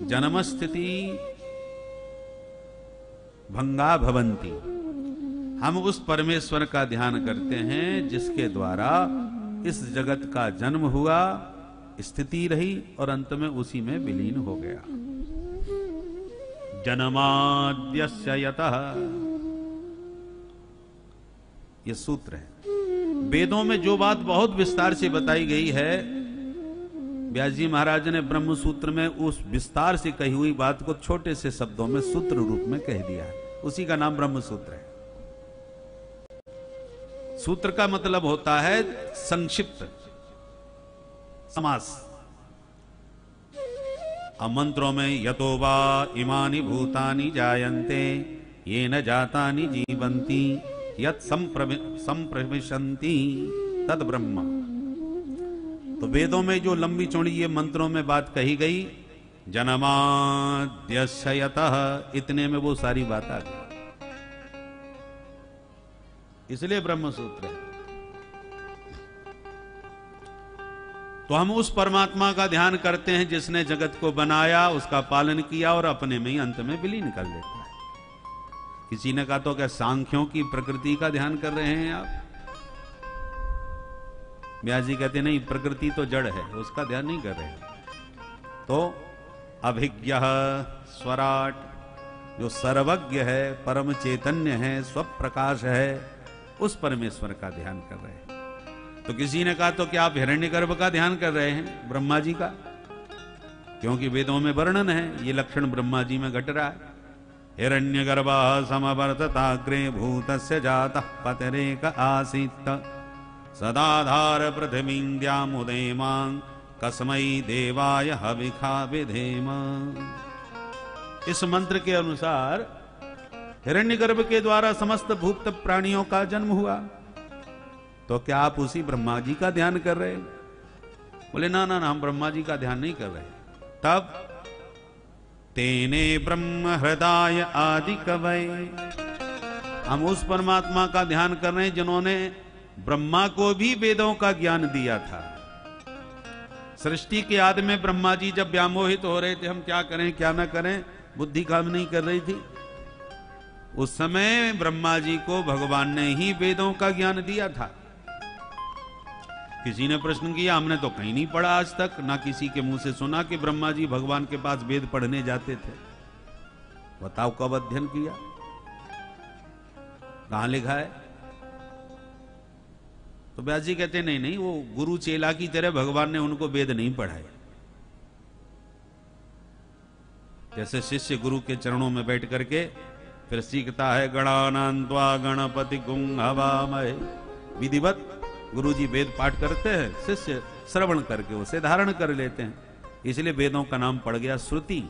जन्म स्थिति भंगा भवंती। हम उस परमेश्वर का ध्यान करते हैं जिसके द्वारा इस जगत का जन्म हुआ, स्थिति रही और अंत में उसी में विलीन हो गया। जन्माद्यस्य यतः, ये सूत्र है। वेदों में जो बात बहुत विस्तार से बताई गई है, व्यास जी महाराज ने ब्रह्म सूत्र में उस विस्तार से कही हुई बात को छोटे से शब्दों में सूत्र रूप में कह दिया है। उसी का नाम ब्रह्म सूत्र है। सूत्र का मतलब होता है संक्षिप्त समास। अब मंत्रों में यतो वा इमानि भूतानि जायन्ते येन जातानि जीवन्ति यत् संप्रविशन्ति तद ब्रह्म। तो वेदों में जो लंबी चौड़ी ये मंत्रों में बात कही गई, जन्माद्यस्य यतः, इतने में वो सारी बात आ गई। इसलिए ब्रह्म सूत्र है। तो हम उस परमात्मा का ध्यान करते हैं जिसने जगत को बनाया, उसका पालन किया और अपने में ही अंत में विलीन कर लेता है। किसी ने कहा तो क्या सांख्यों की प्रकृति का ध्यान कर रहे हैं आप? व्यास जी कहते नहीं, प्रकृति तो जड़ है, उसका ध्यान नहीं कर रहे। तो अभिज्ञः स्वराट, जो सर्वज्ञ है, परम चैतन्य है, स्वप्रकाश है, उस परमेश्वर का ध्यान कर रहे हैं। तो किसी ने कहा तो क्या आप हिरण्यगर्भ का ध्यान कर रहे हैं, ब्रह्मा जी का? क्योंकि वेदों में वर्णन है, ये लक्षण ब्रह्मा जी में घट रहा है। हिरण्यगर्भः समवर्तताग्रे भूतस्य जातः पतरेक आसीत् सदाधार पृथ्वीं द्यामुदयमां कस्मै देवाय हविखा विधेम। इस मंत्र के अनुसार हिरण्यगर्भ के द्वारा समस्त भूत प्राणियों का जन्म हुआ। तो क्या आप उसी ब्रह्मा जी का ध्यान कर रहे? बोले ना ना ना, हम ब्रह्मा जी का ध्यान नहीं कर रहे। तब तेने ब्रह्म हृदय आदि कवय, हम उस परमात्मा का ध्यान कर रहे हैं जिन्होंने ब्रह्मा को भी वेदों का ज्ञान दिया था। सृष्टि के आदि में ब्रह्मा जी जब व्यामोहित हो रहे थे, हम क्या करें क्या ना करें, बुद्धि काम नहीं कर रही थी, उस समय ब्रह्मा जी को भगवान ने ही वेदों का ज्ञान दिया था। किसी ने प्रश्न किया, हमने तो कहीं नहीं पढ़ा आज तक, ना किसी के मुंह से सुना कि ब्रह्मा जी भगवान के पास वेद पढ़ने जाते थे। बताओ कब अध्ययन किया, कहां लिखा है? तो व्यास जी कहते नहीं नहीं, वो गुरु चेला की तरह भगवान ने उनको वेद नहीं पढ़ाए। जैसे शिष्य गुरु के चरणों में बैठ करके फिर सीखता है, गणानान्त्वा गणपति गुं हवामहे, विधिवत गुरु जी वेद पाठ करते हैं, शिष्य श्रवण करके उसे धारण कर लेते हैं। इसलिए वेदों का नाम पड़ गया श्रुति,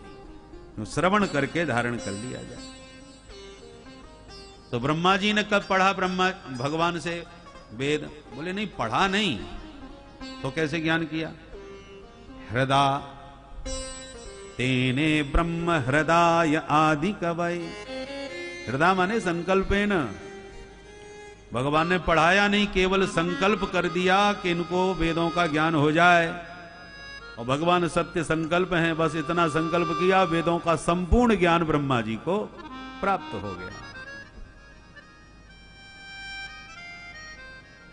श्रवण करके धारण कर लिया जाए। तो ब्रह्मा जी ने कब पढ़ा ब्रह्मा भगवान से वेद? बोले नहीं, पढ़ा नहीं। तो कैसे ज्ञान किया? हृदय तेने ब्रह्म हृदय आदि कवय। हृदय माने संकल्पेन। भगवान ने पढ़ाया नहीं, केवल संकल्प कर दिया कि इनको वेदों का ज्ञान हो जाए। और भगवान सत्य संकल्प हैं, बस इतना संकल्प किया, वेदों का संपूर्ण ज्ञान ब्रह्मा जी को प्राप्त हो गया।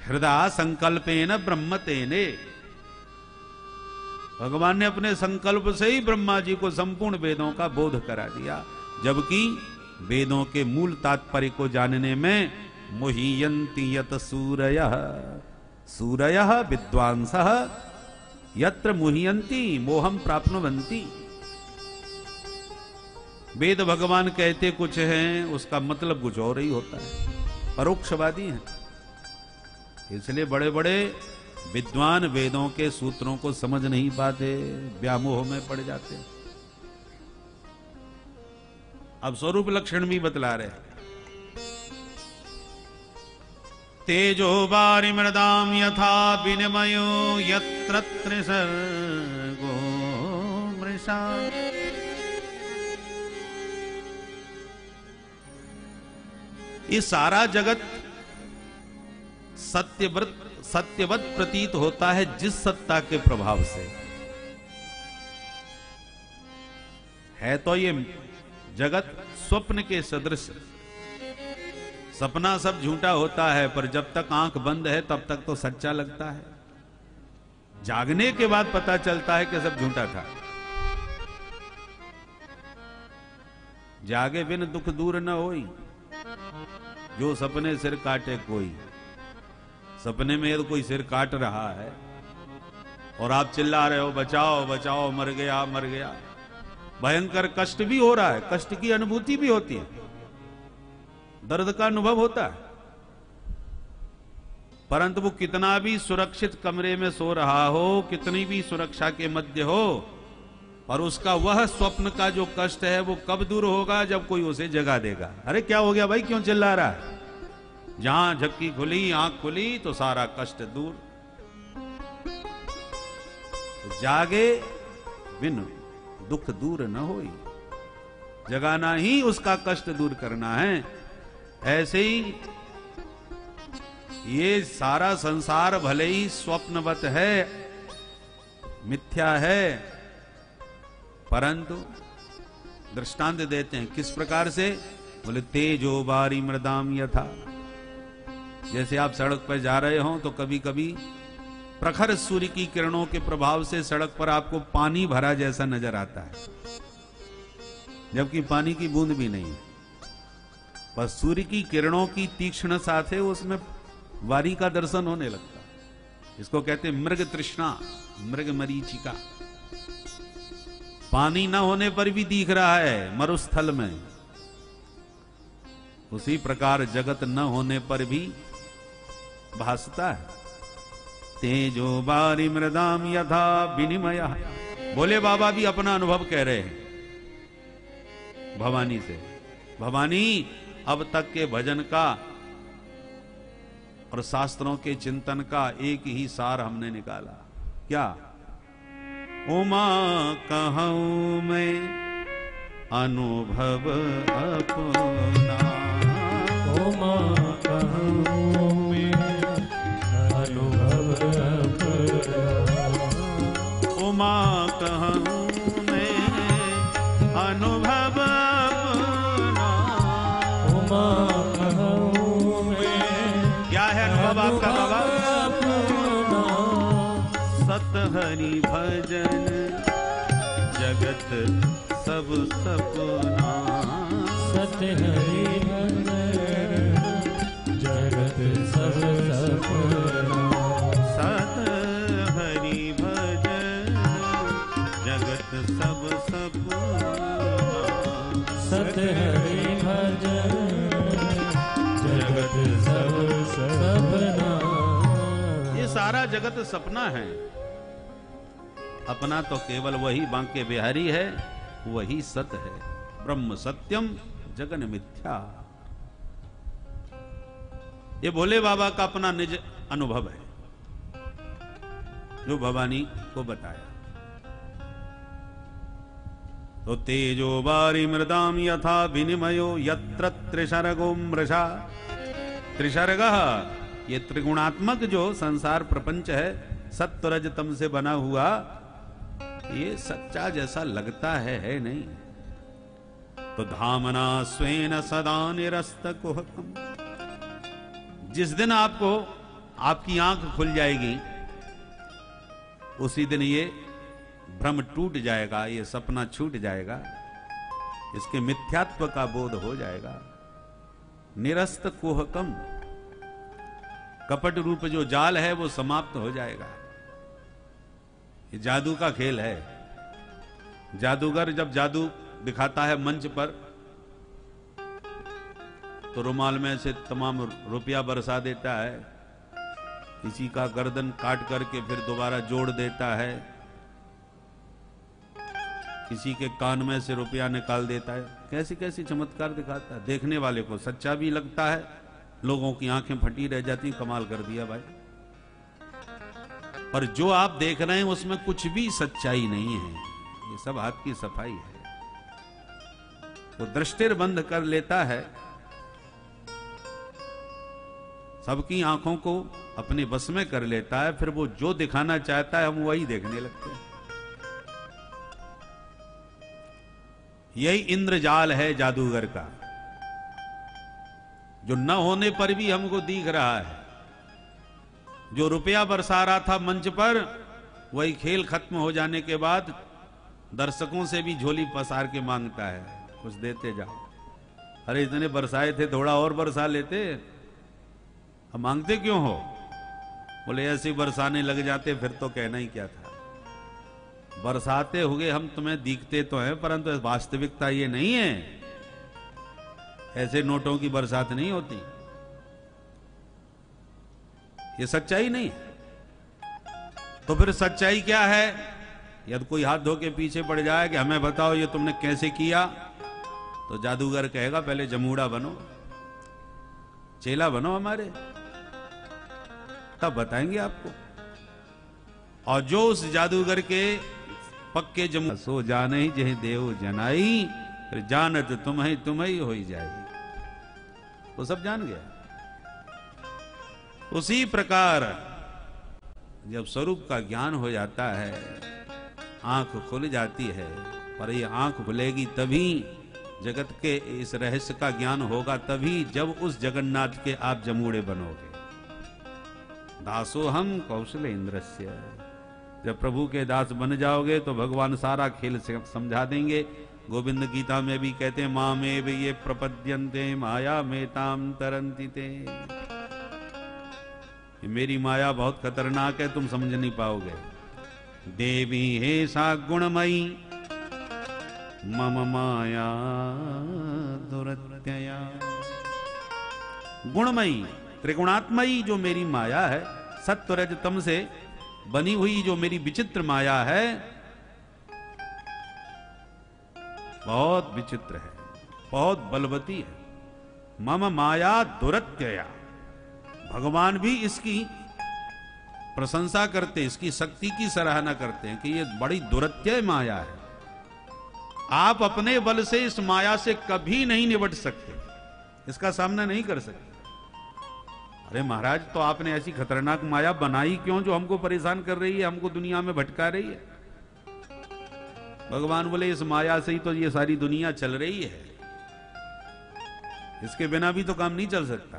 हृदय संकल्पेन ब्रह्म तेने, भगवान ने अपने संकल्प से ही ब्रह्मा जी को संपूर्ण वेदों का बोध करा दिया। जबकि वेदों के मूल तात्पर्य को जानने में मुह्यन्ति यत सूरयः, सूरयः विद्वांसः यत्र मुह्यन्ति मोहं प्राप्नुवन्ति। वेद भगवान कहते कुछ हैं, उसका मतलब कुछ और ही होता है, परोक्षवादी हैं। इसलिए बड़े बड़े विद्वान वेदों के सूत्रों को समझ नहीं पाते, व्यामोह में पड़ जाते। अब स्वरूप लक्षण भी बतला रहे। तेजो वारि मृदाम यथा विनिमयो यत्र त्रिसर्गो मृषा। ये सारा जगत सत्यवत प्रतीत होता है जिस सत्ता के प्रभाव से। है तो ये जगत स्वप्न के सदृश। सपना सब झूठा होता है, पर जब तक आंख बंद है तब तक तो सच्चा लगता है। जागने के बाद पता चलता है कि सब झूठा था। जागे बिन दुख दूर न होई, जो सपने सिर काटे कोई। सपने में यदि कोई सिर काट रहा है और आप चिल्ला रहे हो बचाओ बचाओ, मर गया मर गया, भयंकर कष्ट भी हो रहा है, कष्ट की अनुभूति भी होती है, दर्द का अनुभव होता है, परंतु वो कितना भी सुरक्षित कमरे में सो रहा हो, कितनी भी सुरक्षा के मध्य हो, और उसका वह स्वप्न का जो कष्ट है वो कब दूर होगा? जब कोई उसे जगा देगा। अरे क्या हो गया भाई, क्यों चिल्ला रहा है? जहां झक्की खुली, आंख खुली तो सारा कष्ट दूर। तो जागे बिन दुख दूर न होई, जगाना ही उसका कष्ट दूर करना है। ऐसे ही ये सारा संसार भले ही स्वप्नवत है, मिथ्या है, परंतु दृष्टांत देते हैं किस प्रकार से? बोले तेजो बारी मृदाम यथा। जैसे आप सड़क पर जा रहे हो तो कभी कभी प्रखर सूर्य की किरणों के प्रभाव से सड़क पर आपको पानी भरा जैसा नजर आता है, जबकि पानी की बूंद भी नहीं है, बस सूर्य की किरणों की तीक्ष्ण साथे उसमें वारी का दर्शन होने लगता है। इसको कहते हैं मृग तृष्णा, मृग मरीचिका। पानी न होने पर भी दिख रहा है मरुस्थल में, उसी प्रकार जगत न होने पर भी भासता है। तेजो बारी मृदाम यथा विनिमय। बोले बाबा भी अपना अनुभव कह रहे हैं भवानी से। भवानी, अब तक के भजन का और शास्त्रों के चिंतन का एक ही सार हमने निकाला। क्या? उमा कहूं मैं अनुभव अपना, उमा कहूं मैं अनुभव अपना, उमा कहूं मैं अनुभव अपना, उमा कहूं मैं। क्या है अनुभव आपका बाबा? सत हरि भजन जगत सब सपना, सत हरि भजन जगत सब सपना, सत हरि भजन जगत सब सपना, सत हरि भजन जगत सब सपना। ये सारा जगत सपना है। अपना तो केवल वही बांके बिहारी है, वही सत है। ब्रह्म सत्यम जगन मिथ्या। ये भोले बाबा का अपना निज अनुभव है जो भवानी को बताया। तो तेजो बारी मृदाम यथा विनिमयो यत्र त्रिशर्गो मृषा। त्रिशर्ग ये त्रिगुणात्मक जो संसार प्रपंच है, सत्व रज तम से बना हुआ, ये सच्चा जैसा लगता है नहीं। तो धामना स्वेन सदा निरस्त कुहकम। जिस दिन आपको आपकी आंख खुल जाएगी उसी दिन ये भ्रम टूट जाएगा, ये सपना छूट जाएगा, इसके मिथ्यात्व का बोध हो जाएगा। निरस्त कुहकम, कपट रूप जो जाल है वो समाप्त हो जाएगा। ये जादू का खेल है। जादूगर जब जादू दिखाता है मंच पर तो रुमाल में से तमाम रुपया बरसा देता है, किसी का गर्दन काट करके फिर दोबारा जोड़ देता है, किसी के कान में से रुपया निकाल देता है। कैसी कैसी चमत्कार दिखाता है। देखने वाले को सच्चा भी लगता है, लोगों की आंखें फटी रह जाती। कमाल कर दिया भाई। पर जो आप देख रहे हैं उसमें कुछ भी सच्चाई नहीं है, ये सब हाथ की सफाई है। तो दृष्टिर बंद कर लेता है, सबकी आंखों को अपने बस में कर लेता है, फिर वो जो दिखाना चाहता है हम वही देखने लगते हैं। यही इंद्रजाल है जादूगर का, जो न होने पर भी हमको दिख रहा है। जो रुपया बरसा रहा था मंच पर, वही खेल खत्म हो जाने के बाद दर्शकों से भी झोली पसार के मांगता है, कुछ देते जाओ। अरे इतने बरसाए थे, थोड़ा और बरसा लेते, अब मांगते क्यों हो? बोले ऐसे बरसाने लग जाते फिर तो कहना ही क्या था। बरसाते हुए हम तुम्हें दिखते तो हैं, परंतु वास्तविकता ये नहीं है। ऐसे नोटों की बरसात नहीं होती, ये सच्चाई नहीं है। तो फिर सच्चाई क्या है? यदि कोई हाथ धो के पीछे पड़ जाए कि हमें बताओ ये तुमने कैसे किया, तो जादूगर कहेगा पहले जमूड़ा बनो, चेला बनो हमारे, तब बताएंगे आपको। और जो उस जादूगर के पक्के जमू सो जाने ही जही देव जनाई, फिर जानत तुम ही हो जाएगी, वो सब जान गया। उसी प्रकार जब स्वरूप का ज्ञान हो जाता है, आंख खुल जाती है, पर ये आंख खुलेगी तभी, जगत के इस रहस्य का ज्ञान होगा तभी, जब उस जगन्नाथ के आप जमूड़े बनोगे। दासो हम कौशल इंद्रस्य, जब प्रभु के दास बन जाओगे तो भगवान सारा खेल समझा देंगे। गोविंद गीता में भी कहते हैं, माँ में भी ये प्रपद्यन्ते माया में ताम तरंती ते, मेरी माया बहुत खतरनाक है, तुम समझ नहीं पाओगे। देवी हे सा गुणमयी मम माया दुरत्यया, गुणमयी त्रिगुणात्मयी जो मेरी माया है, सत्व रज तम से बनी हुई जो मेरी विचित्र माया है, बहुत विचित्र है, बहुत बलवती है। मम माया दुरत्यया, भगवान भी इसकी प्रशंसा करते, इसकी शक्ति की सराहना करते हैं कि ये बड़ी दुरत्यय माया है। आप अपने बल से इस माया से कभी नहीं निपट सकते, इसका सामना नहीं कर सकते। अरे महाराज, तो आपने ऐसी खतरनाक माया बनाई क्यों जो हमको परेशान कर रही है, हमको दुनिया में भटका रही है? भगवान बोले इस माया से ही तो ये सारी दुनिया चल रही है, इसके बिना भी तो काम नहीं चल सकता,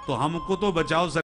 तो हमको तो बचाओ।